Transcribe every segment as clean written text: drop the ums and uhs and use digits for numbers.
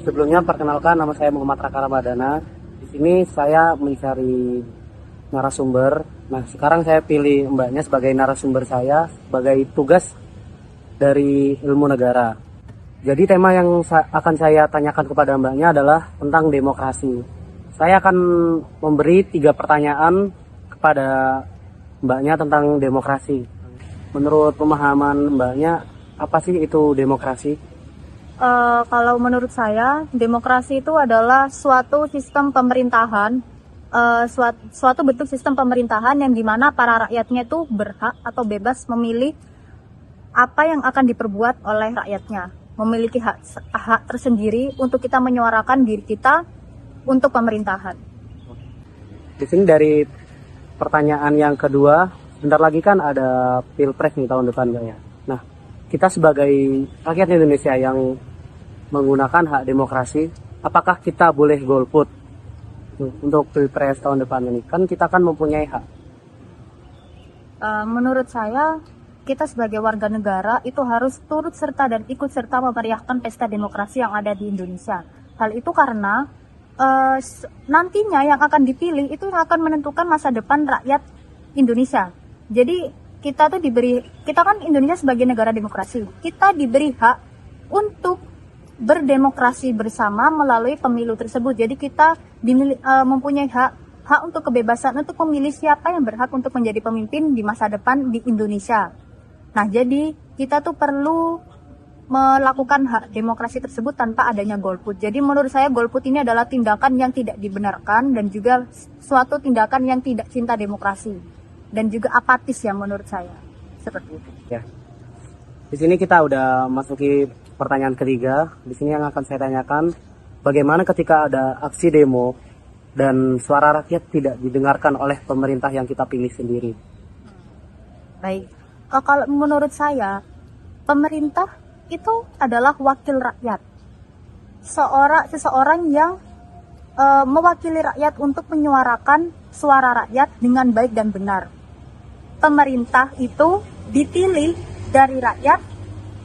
Sebelumnya perkenalkan, nama saya Muhammad Raka Ramadana. Di sini saya mencari narasumber. Nah, sekarang saya pilih mbaknya sebagai narasumber saya sebagai tugas dari ilmu negara. Jadi tema yang akan saya tanyakan kepada mbaknya adalah tentang demokrasi. Saya akan memberi 3 pertanyaan kepada mbaknya tentang demokrasi. Menurut pemahaman mbaknya, apa sih itu demokrasi? Kalau menurut saya, demokrasi itu adalah suatu sistem pemerintahan, suatu bentuk sistem pemerintahan yang dimana para rakyatnya itu berhak atau bebas memilih apa yang akan diperbuat oleh rakyatnya, memiliki hak tersendiri untuk kita menyuarakan diri kita untuk pemerintahan. Di sini dari pertanyaan yang kedua, sebentar lagi kan ada Pilpres nih tahun depan, Mbak ya. Nah, kita sebagai rakyat Indonesia yang menggunakan hak demokrasi, apakah kita boleh golput untuk Pilpres tahun depan ini? Kan kita kan mempunyai hak. Menurut saya, kita sebagai warga negara itu harus turut serta dan ikut serta memeriahkan pesta demokrasi yang ada di Indonesia. Hal itu karena nantinya yang akan dipilih itu yang akan menentukan masa depan rakyat Indonesia. Jadi kita kan Indonesia sebagai negara demokrasi, kita diberi hak untuk berdemokrasi bersama melalui pemilu tersebut. Jadi kita mempunyai hak untuk kebebasan untuk memilih siapa yang berhak untuk menjadi pemimpin di masa depan di Indonesia. Nah, jadi kita tuh perlu melakukan hak demokrasi tersebut tanpa adanya golput. Jadi menurut saya golput ini adalah tindakan yang tidak dibenarkan dan juga suatu tindakan yang tidak cinta demokrasi dan juga apatis ya menurut saya. Seperti itu. Ya. Di sini kita udah masuki pertanyaan ketiga. Di sini yang akan saya tanyakan, bagaimana ketika ada aksi demo dan suara rakyat tidak didengarkan oleh pemerintah yang kita pilih sendiri? Baik. Kalau menurut saya, pemerintah itu adalah wakil rakyat. Seseorang yang mewakili rakyat untuk menyuarakan suara rakyat dengan baik dan benar. Pemerintah itu dipilih dari rakyat,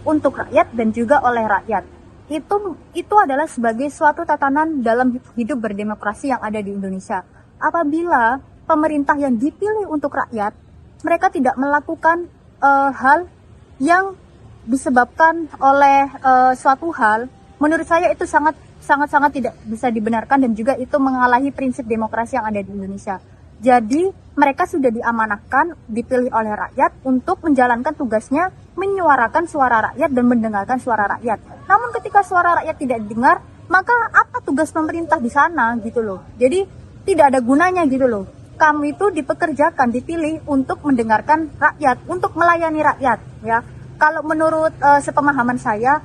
untuk rakyat dan juga oleh rakyat. Itu adalah sebagai suatu tatanan dalam hidup berdemokrasi yang ada di Indonesia. Apabila pemerintah yang dipilih untuk rakyat, mereka tidak melakukan hal yang disebabkan oleh suatu hal, menurut saya itu sangat tidak bisa dibenarkan dan juga itu mengalahi prinsip demokrasi yang ada di Indonesia. Jadi mereka sudah diamanahkan, dipilih oleh rakyat untuk menjalankan tugasnya, menyuarakan suara rakyat dan mendengarkan suara rakyat. Namun ketika suara rakyat tidak didengar, maka apa tugas pemerintah di sana gitu loh. Jadi tidak ada gunanya gitu loh. Kami itu dipekerjakan, dipilih untuk mendengarkan rakyat, untuk melayani rakyat ya. Kalau menurut sepemahaman saya,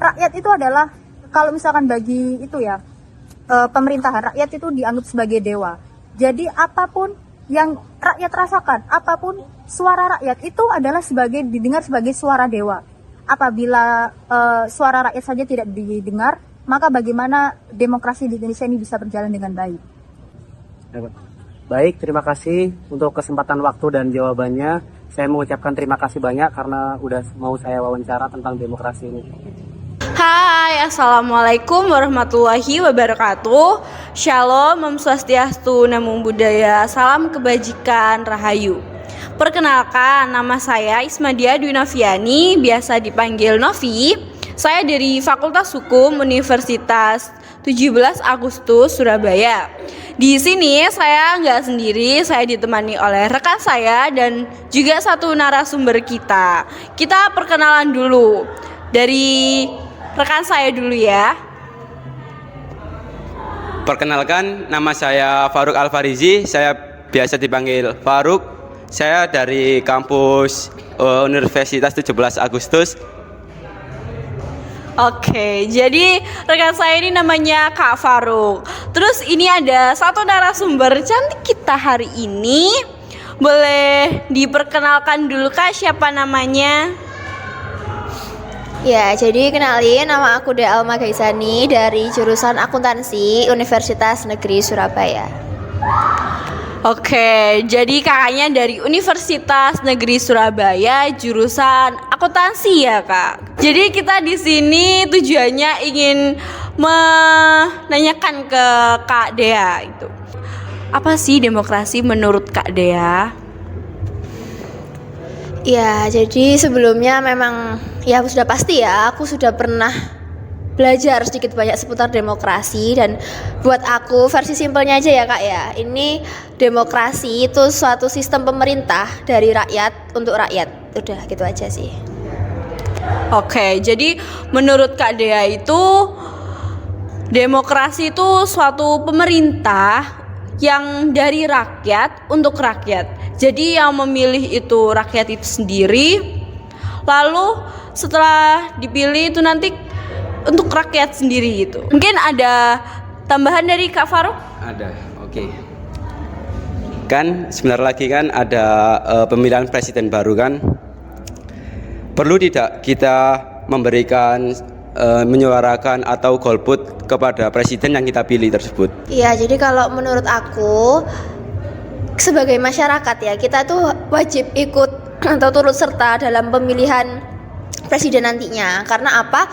rakyat itu adalah, kalau misalkan bagi itu ya, pemerintahan, rakyat itu dianggap sebagai dewa. Jadi apapun yang rakyat rasakan, apapun suara rakyat itu adalah didengar sebagai suara dewa. Apabila suara rakyat saja tidak didengar, maka bagaimana demokrasi di Indonesia ini bisa berjalan dengan baik? Baik, terima kasih untuk kesempatan waktu dan jawabannya. Saya mengucapkan terima kasih banyak karena udah mau saya wawancara tentang demokrasi ini. Hai, assalamualaikum warahmatullahi wabarakatuh. Shalom, Om Swastiastu, Namo Buddhaya, salam kebajikan, rahayu. Perkenalkan, nama saya Ismadia Dwi Noviani, biasa dipanggil Novi. Saya dari Fakultas Hukum Universitas 17 Agustus Surabaya. Di sini saya nggak sendiri, saya ditemani oleh rekan saya dan juga satu narasumber kita. Kita perkenalan dulu dari rekan saya dulu ya. Perkenalkan, nama saya Faruk Alfarizi, saya biasa dipanggil Faruk. Saya dari kampus Universitas 17 Agustus. Oke, jadi rekan saya ini namanya Kak Faruk. Terus ini ada satu narasumber cantik kita hari ini. Boleh diperkenalkan dulu Kak, siapa namanya? Ya, jadi kenalin, nama aku Dea Alma Gaisani dari jurusan Akuntansi Universitas Negeri Surabaya. Oke, jadi kakaknya dari Universitas Negeri Surabaya jurusan akuntansi ya kak. Jadi kita di sini tujuannya ingin menanyakan ke Kak Dea itu. Apa sih demokrasi menurut Kak Dea? Ya, jadi sebelumnya memang ya sudah pasti ya, aku sudah pernah belajar sedikit banyak seputar demokrasi. Dan buat aku versi simpelnya aja ya Kak ya, ini demokrasi itu suatu sistem pemerintah dari rakyat untuk rakyat. Udah gitu aja sih. Oke, jadi menurut Kak Dea itu demokrasi itu suatu pemerintah yang dari rakyat untuk rakyat. Jadi yang memilih itu rakyat itu sendiri. Lalu setelah dipilih itu nanti untuk rakyat sendiri gitu. Mungkin ada tambahan dari Kak Faruk? Ada, oke. Kan sebentar lagi kan ada pemilihan presiden baru kan. Perlu tidak kita memberikan menyuarakan atau golput kepada presiden yang kita pilih tersebut? Iya, jadi kalau menurut aku sebagai masyarakat ya, kita tuh wajib ikut atau turut serta dalam pemilihan presiden nantinya. Karena apa?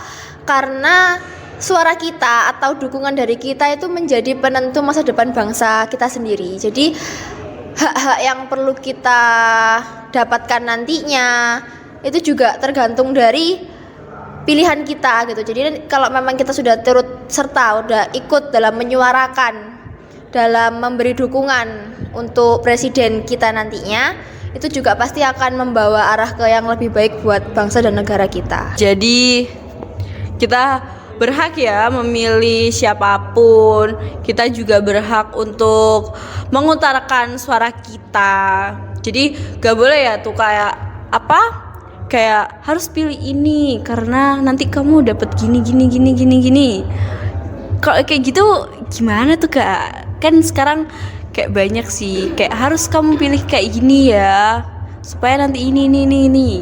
Karena suara kita atau dukungan dari kita itu menjadi penentu masa depan bangsa kita sendiri. Jadi hak-hak yang perlu kita dapatkan nantinya itu juga tergantung dari pilihan kita gitu. Jadi kalau memang kita sudah turut serta, udah ikut dalam menyuarakan, dalam memberi dukungan untuk presiden kita nantinya, itu juga pasti akan membawa arah ke yang lebih baik buat bangsa dan negara kita. Jadi kita berhak ya memilih siapapun. Kita juga berhak untuk mengutarakan suara kita. Jadi gak boleh ya tuh kayak apa? Kayak harus pilih ini karena nanti kamu dapat gini. Kalau kayak gitu gimana tuh Kak? Kan sekarang kayak banyak sih kayak harus kamu pilih kayak gini ya supaya nanti ini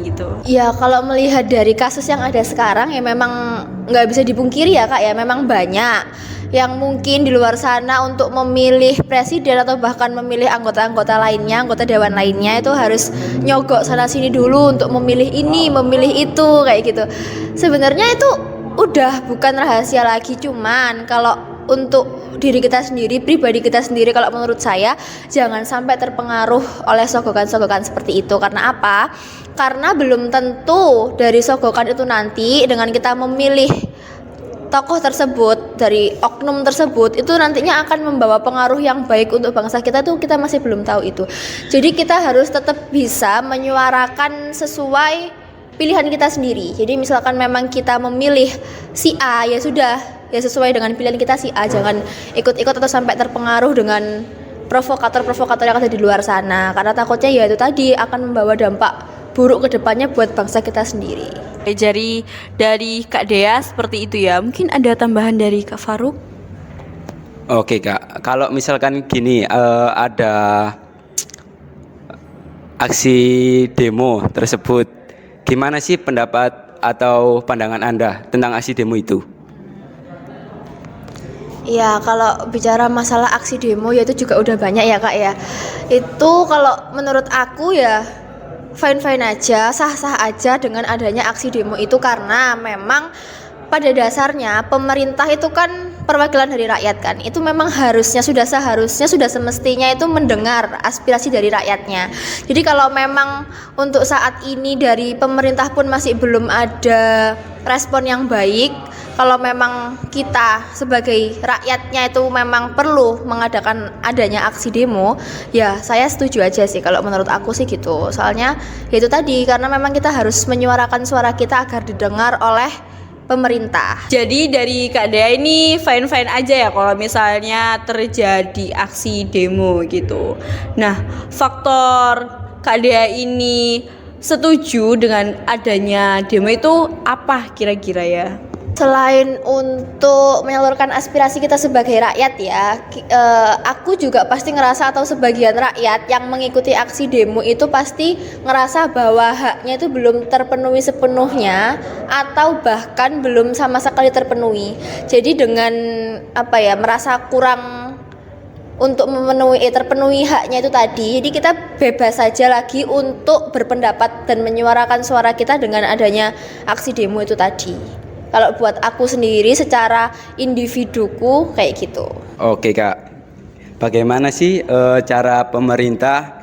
gitu. Ya kalau melihat dari kasus yang ada sekarang ya memang nggak bisa dipungkiri ya Kak ya, memang banyak yang mungkin di luar sana untuk memilih presiden atau bahkan memilih anggota-anggota lainnya, anggota dewan lainnya itu harus nyogok sana sini dulu untuk memilih ini, memilih itu kayak gitu. Sebenarnya itu udah bukan rahasia lagi, cuman kalau untuk diri kita sendiri, pribadi kita sendiri, kalau menurut saya jangan sampai terpengaruh oleh sogokan-sogokan seperti itu. Karena apa? Karena belum tentu dari sogokan itu nanti dengan kita memilih tokoh tersebut, dari oknum tersebut, itu nantinya akan membawa pengaruh yang baik untuk bangsa kita, tuh kita masih belum tahu itu. Jadi kita harus tetap bisa menyuarakan sesuai pilihan kita sendiri. Jadi misalkan memang kita memilih si A, ya sudah, ya sesuai dengan pilihan kita si A, jangan ikut-ikut atau sampai terpengaruh dengan provokator-provokator yang ada di luar sana, karena takutnya ya itu tadi akan membawa dampak buruk ke depannya buat bangsa kita sendiri. Jadi dari Kak Dea seperti itu ya. Mungkin ada tambahan dari Kak Faruk? Oke Kak, kalau misalkan gini ada aksi demo tersebut, gimana sih pendapat atau pandangan Anda tentang aksi demo itu? Ya kalau bicara masalah aksi demo ya itu juga udah banyak ya Kak ya. Itu kalau menurut aku ya fine-fine aja, sah-sah aja dengan adanya aksi demo itu, karena memang pada dasarnya pemerintah itu kan perwakilan dari rakyat kan. Itu memang seharusnya sudah semestinya itu mendengar aspirasi dari rakyatnya. Jadi kalau memang untuk saat ini dari pemerintah pun masih belum ada respon yang baik, kalau memang kita sebagai rakyatnya itu memang perlu mengadakan adanya aksi demo, ya saya setuju aja sih kalau menurut aku sih gitu. Soalnya ya itu tadi, karena memang kita harus menyuarakan suara kita agar didengar oleh pemerintah. Jadi dari Kak Dea ini fine-fine aja ya kalau misalnya terjadi aksi demo gitu. Nah, faktor Kak Dea ini setuju dengan adanya demo itu apa kira-kira ya? Selain untuk menyalurkan aspirasi kita sebagai rakyat ya, aku juga pasti ngerasa, atau sebagian rakyat yang mengikuti aksi demo itu pasti ngerasa bahwa haknya itu belum terpenuhi sepenuhnya, atau bahkan belum sama sekali terpenuhi. Jadi dengan merasa kurang untuk terpenuhi haknya itu tadi, jadi kita bebas saja lagi untuk berpendapat dan menyuarakan suara kita dengan adanya aksi demo itu tadi. Kalau buat aku sendiri secara individuku kayak gitu. Oke Kak, bagaimana sih cara pemerintah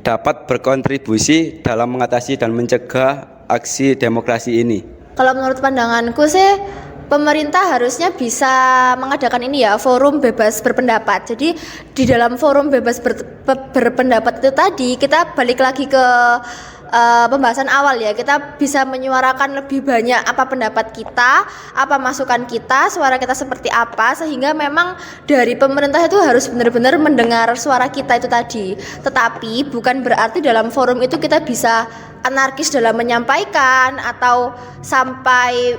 dapat berkontribusi dalam mengatasi dan mencegah aksi demokrasi ini? Kalau menurut pandanganku sih pemerintah harusnya bisa mengadakan ini ya, forum bebas berpendapat. Jadi di dalam forum bebas berpendapat itu tadi kita balik lagi ke pembahasan awal ya, kita bisa menyuarakan lebih banyak apa pendapat kita, apa masukan kita, suara kita seperti apa, sehingga memang dari pemerintah itu harus benar-benar mendengar suara kita itu tadi. Tetapi bukan berarti dalam forum itu kita bisa anarkis dalam menyampaikan atau sampai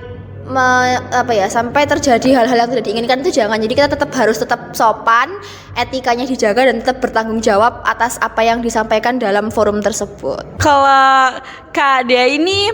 sampai terjadi hal-hal yang tidak diinginkan, itu jangan. Jadi kita harus tetap sopan, etikanya dijaga, dan tetap bertanggung jawab atas apa yang disampaikan dalam forum tersebut. Kalau Kak Dea ini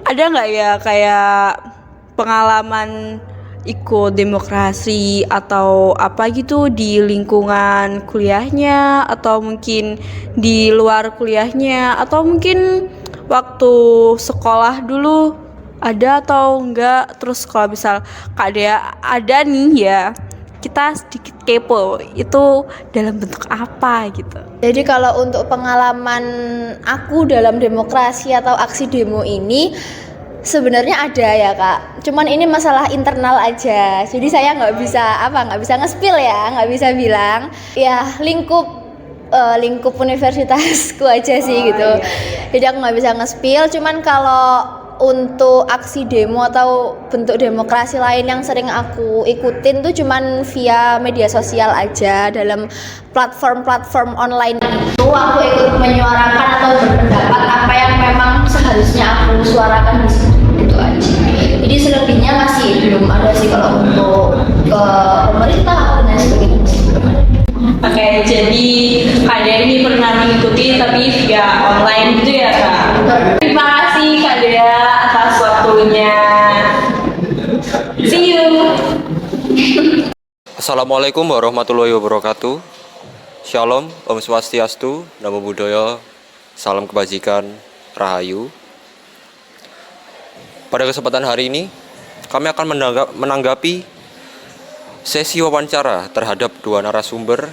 ada nggak ya kayak pengalaman ikut demokrasi atau apa gitu di lingkungan kuliahnya, atau mungkin di luar kuliahnya, atau mungkin waktu sekolah dulu ada atau enggak? Terus kalau misal Kak Dea ada nih ya, kita sedikit kepo, itu dalam bentuk apa gitu. Jadi kalau untuk pengalaman aku dalam demokrasi atau aksi demo ini sebenarnya ada ya Kak, cuman ini masalah internal aja. Jadi saya nggak bisa nge-spill ya, nggak bisa bilang ya lingkup universitasku aja sih gitu. Jadi aku nggak bisa nge-spill. Cuman kalau untuk aksi demo atau bentuk demokrasi lain yang sering aku ikutin tuh cuman via media sosial aja. Dalam platform-platform online itu aku ikut menyuarakan atau berpendapat apa yang memang seharusnya aku suarakan di situ, gitu aja. Jadi selebihnya masih belum ada sih kalau untuk pemerintah dan sebagainya. Oke, jadi Kak Dea ini pernah mengikuti tapi via online gitu ya Kak? Terima kasih Kak Dea atas waktunya. See you. Assalamualaikum warahmatullahi wabarakatuh. Shalom, Om Swastiastu, Namo Buddhaya, salam kebajikan, Rahayu. Pada kesempatan hari ini, kami akan menanggapi sesi wawancara terhadap dua narasumber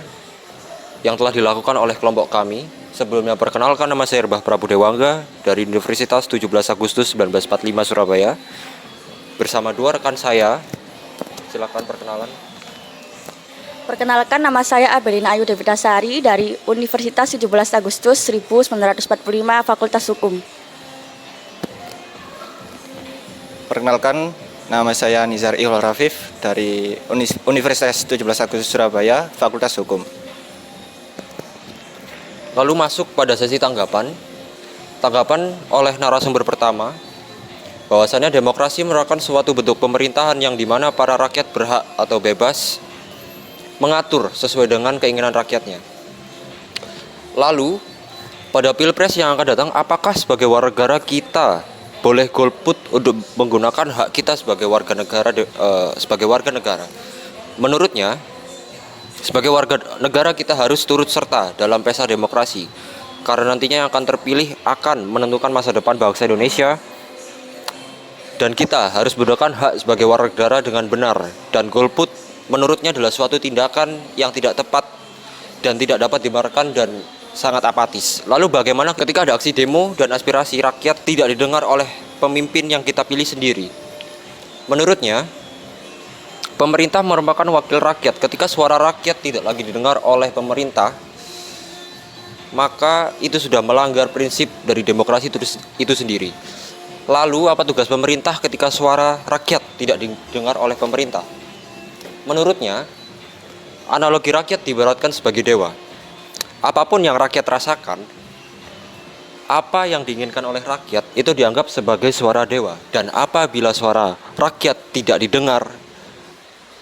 yang telah dilakukan oleh kelompok kami. Sebelumnya perkenalkan, nama saya Irbah Prabu Dewangga dari Universitas 17 Agustus 1945 Surabaya. Bersama dua rekan saya, silakan perkenalan. Perkenalkan, nama saya Abelina Ayu Devitasari dari Universitas 17 Agustus 1945 Fakultas Hukum. Perkenalkan, nama saya Nizar Ihlul Rafif dari Universitas 17 Agustus Surabaya, Fakultas Hukum. Lalu masuk pada sesi tanggapan oleh narasumber pertama, bahwasannya demokrasi merupakan suatu bentuk pemerintahan yang dimana para rakyat berhak atau bebas mengatur sesuai dengan keinginan rakyatnya. Lalu, pada Pilpres yang akan datang, apakah sebagai warga negara kita boleh golput untuk menggunakan hak kita sebagai warga negara? Menurutnya, sebagai warga negara kita harus turut serta dalam pesta demokrasi, karena nantinya yang akan terpilih akan menentukan masa depan bangsa Indonesia, dan kita harus menggunakan hak sebagai warga negara dengan benar. Dan golput menurutnya adalah suatu tindakan yang tidak tepat dan tidak dapat dibenarkan dan sangat apatis. Lalu bagaimana ketika ada aksi demo dan aspirasi rakyat tidak didengar oleh pemimpin yang kita pilih sendiri? Menurutnya, pemerintah merupakan wakil rakyat. Ketika suara rakyat tidak lagi didengar oleh pemerintah, maka itu sudah melanggar prinsip dari demokrasi itu sendiri. Lalu apa tugas pemerintah ketika suara rakyat tidak didengar oleh pemerintah? Menurutnya, analogi rakyat diibaratkan sebagai dewa. Apapun yang rakyat rasakan, apa yang diinginkan oleh rakyat itu dianggap sebagai suara dewa. Dan apabila suara rakyat tidak didengar,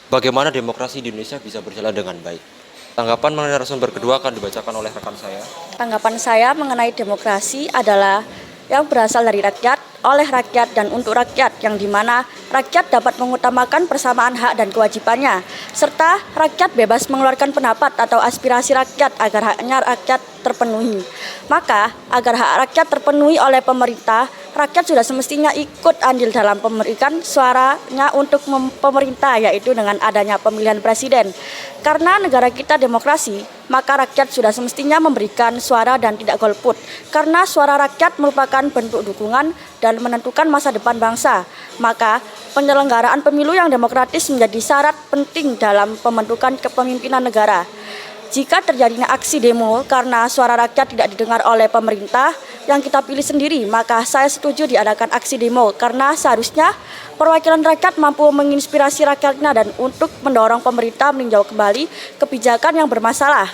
bagaimana demokrasi di Indonesia bisa berjalan dengan baik? Tanggapan mengenai narasumber kedua akan dibacakan oleh rekan saya. Tanggapan saya mengenai demokrasi adalah yang berasal dari rakyat, oleh rakyat, dan untuk rakyat, yang dimana rakyat dapat mengutamakan persamaan hak dan kewajibannya, serta rakyat bebas mengeluarkan pendapat atau aspirasi rakyat agar haknya rakyat terpenuhi. Maka, agar hak rakyat terpenuhi oleh pemerintah, rakyat sudah semestinya ikut andil dalam memberikan suaranya untuk pemerintah, yaitu dengan adanya pemilihan presiden. Karena negara kita demokrasi, maka rakyat sudah semestinya memberikan suara dan tidak golput. Karena suara rakyat merupakan bentuk dukungan dan menentukan masa depan bangsa. Maka penyelenggaraan pemilu yang demokratis menjadi syarat penting dalam pembentukan kepemimpinan negara. Jika terjadinya aksi demo karena suara rakyat tidak didengar oleh pemerintah yang kita pilih sendiri, maka saya setuju diadakan aksi demo karena seharusnya perwakilan rakyat mampu menginspirasi rakyatnya dan untuk mendorong pemerintah meninjau kembali kebijakan yang bermasalah.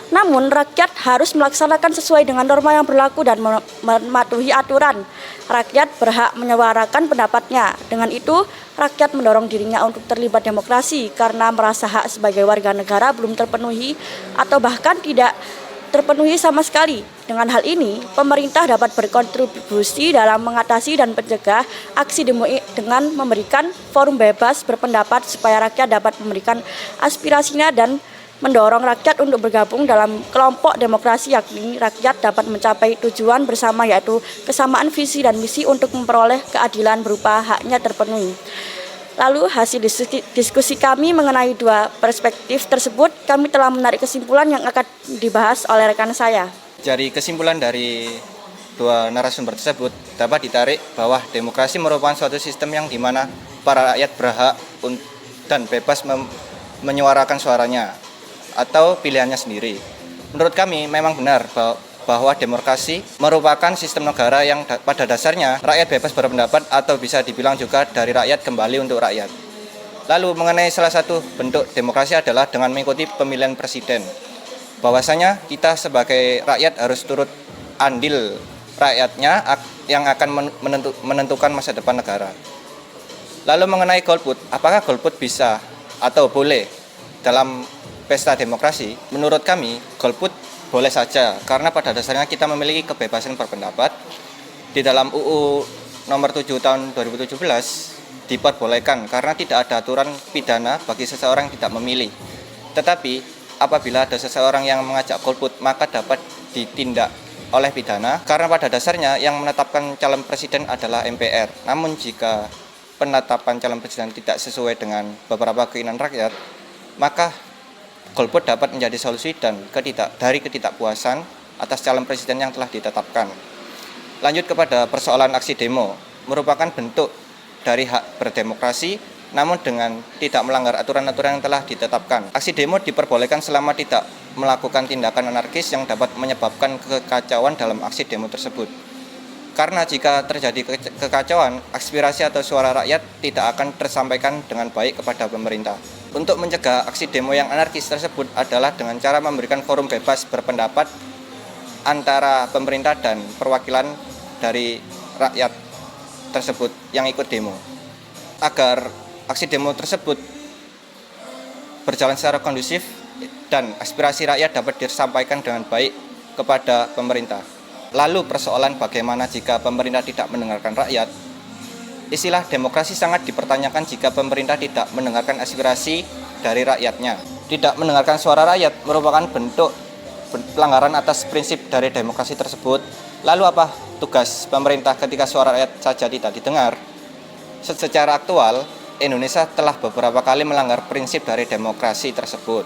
Namun rakyat harus melaksanakan sesuai dengan norma yang berlaku dan mematuhi aturan. Rakyat berhak menyuarakan pendapatnya. Dengan itu, rakyat mendorong dirinya untuk terlibat demokrasi karena merasa hak sebagai warga negara belum terpenuhi atau bahkan tidak terpenuhi sama sekali. Dengan hal ini, pemerintah dapat berkontribusi dalam mengatasi dan mencegah aksi demo dengan memberikan forum bebas berpendapat supaya rakyat dapat memberikan aspirasinya dan mendorong rakyat untuk bergabung dalam kelompok demokrasi, yakni rakyat dapat mencapai tujuan bersama yaitu kesamaan visi dan misi untuk memperoleh keadilan berupa haknya terpenuhi. Lalu hasil diskusi kami mengenai dua perspektif tersebut, kami telah menarik kesimpulan yang akan dibahas oleh rekan saya. Dari kesimpulan dari dua narasumber tersebut dapat ditarik bahwa demokrasi merupakan suatu sistem yang dimana para rakyat berhak dan bebas menyuarakan suaranya atau pilihannya sendiri. Menurut kami memang benar bahwa demokrasi merupakan sistem negara yang pada dasarnya rakyat bebas berpendapat atau bisa dibilang juga dari rakyat kembali untuk rakyat. Lalu mengenai salah satu bentuk demokrasi adalah dengan mengikuti pemilihan presiden. Bahwasanya kita sebagai rakyat harus turut andil rakyatnya yang akan menentukan masa depan negara. Lalu mengenai golput, apakah golput bisa atau boleh dalam pesta demokrasi? Menurut kami, golput boleh saja karena pada dasarnya kita memiliki kebebasan berpendapat. Di dalam UU nomor 7 tahun 2017 diperbolehkan karena tidak ada aturan pidana bagi seseorang yang tidak memilih. Tetapi apabila ada seseorang yang mengajak golput, maka dapat ditindak oleh pidana karena pada dasarnya yang menetapkan calon presiden adalah MPR. Namun jika penetapan calon presiden tidak sesuai dengan beberapa keinginan rakyat, maka golput dapat menjadi solusi dan dari ketidakpuasan atas calon presiden yang telah ditetapkan. Lanjut kepada persoalan aksi demo, merupakan bentuk dari hak berdemokrasi, namun dengan tidak melanggar aturan-aturan yang telah ditetapkan. Aksi demo diperbolehkan selama tidak melakukan tindakan anarkis yang dapat menyebabkan kekacauan dalam aksi demo tersebut. Karena jika terjadi kekacauan, aspirasi atau suara rakyat tidak akan tersampaikan dengan baik kepada pemerintah. Untuk mencegah aksi demo yang anarkis tersebut adalah dengan cara memberikan forum bebas berpendapat antara pemerintah dan perwakilan dari rakyat tersebut yang ikut demo. Agar aksi demo tersebut berjalan secara kondusif dan aspirasi rakyat dapat disampaikan dengan baik kepada pemerintah. Lalu persoalan bagaimana jika pemerintah tidak mendengarkan rakyat? Istilah demokrasi sangat dipertanyakan jika pemerintah tidak mendengarkan aspirasi dari rakyatnya. Tidak mendengarkan suara rakyat merupakan bentuk pelanggaran atas prinsip dari demokrasi tersebut. Lalu apa tugas pemerintah ketika suara rakyat saja tidak didengar? Secara aktual, Indonesia telah beberapa kali melanggar prinsip dari demokrasi tersebut.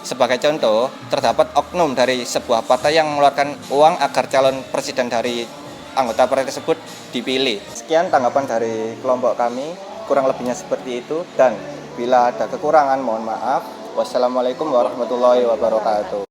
Sebagai contoh, terdapat oknum dari sebuah partai yang mengeluarkan uang agar calon presiden dari anggota partai tersebut dipilih. Sekian tanggapan dari kelompok kami, kurang lebihnya seperti itu, dan bila ada kekurangan mohon maaf. Wassalamualaikum warahmatullahi wabarakatuh.